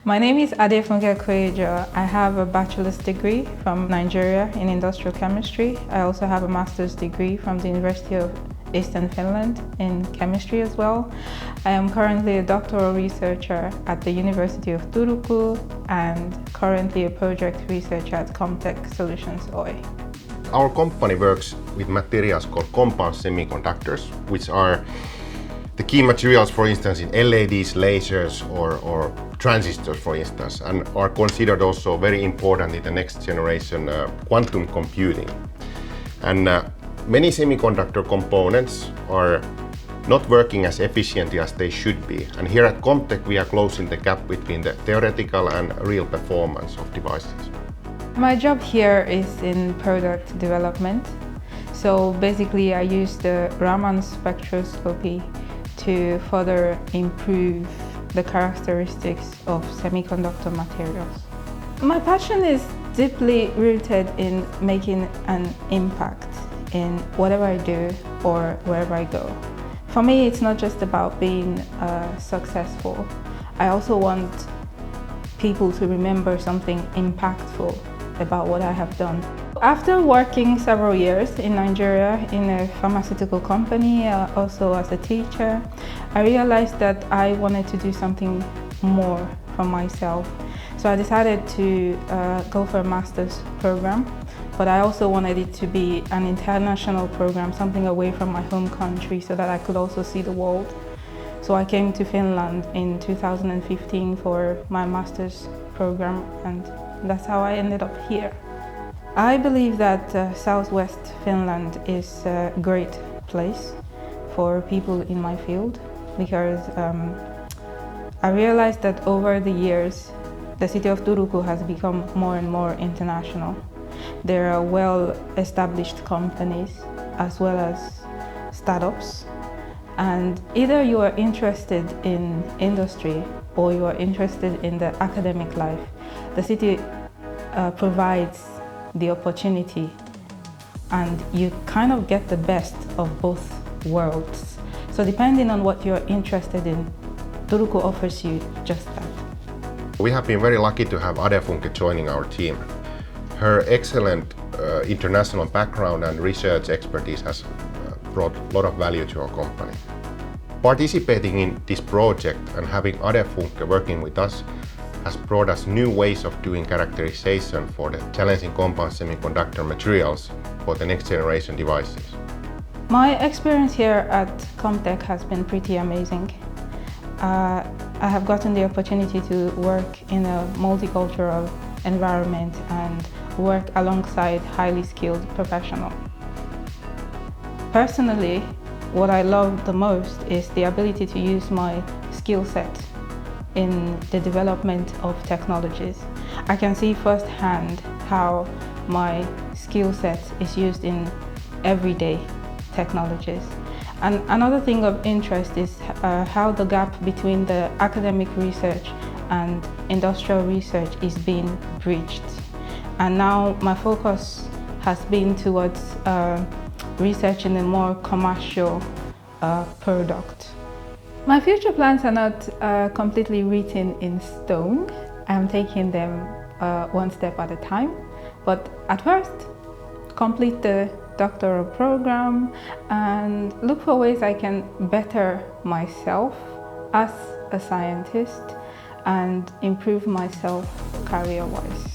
My name is Adefunke Koyejo. I have a bachelor's degree from Nigeria in industrial chemistry. I also have a master's degree from the University of Eastern Finland in chemistry as well. I am currently a doctoral researcher at the University of Turku and currently a project researcher at Comptek Solutions OY. Our company works with materials called compound semiconductors, which are the key materials, for instance, in LEDs, lasers, or transistors, for instance, and are considered also very important in the next generation quantum computing. And many semiconductor components are not working as efficiently as they should be. And here at Comptek, we are closing the gap between the theoretical and real performance of devices. My job here is in product development. So basically, I use the Raman spectroscopy to further improve the characteristics of semiconductor materials. My passion is deeply rooted in making an impact in whatever I do or wherever I go. For me, it's not just about being successful. I also want people to remember something impactful about what I have done. After working several years in Nigeria in a pharmaceutical company, also as a teacher, I realized that I wanted to do something more for myself. So I decided to go for a master's program, but I also wanted it to be an international program, something away from my home country so that I could also see the world. So I came to Finland in 2015 for my master's program, and that's how I ended up here. I believe that Southwest Finland is a great place for people in my field because I realized that over the years the city of Turku has become more and more international. There are well-established companies as well as startups, and either you are interested in industry or you are interested in the academic life, the city provides the opportunity, and you kind of get the best of both worlds. So depending on what you're interested in, Turku offers you just that. We have been very lucky to have Adefunke joining our team. Her excellent international background and research expertise has brought a lot of value to our company. Participating in this project and having Adefunke working with us has brought us new ways of doing characterization for the challenging compound semiconductor materials for the next generation devices. My experience here at Comptek has been pretty amazing. I have gotten the opportunity to work in a multicultural environment and work alongside highly skilled professionals. Personally, what I love the most is the ability to use my skill set in the development of technologies. I can see firsthand how my skill set is used in everyday technologies. And another thing of interest is how the gap between the academic research and industrial research is being bridged. And now my focus has been towards researching a more commercial product. My future plans are not completely written in stone. I'm taking them one step at a time. But at first, complete the doctoral program and look for ways I can better myself as a scientist and improve myself career-wise.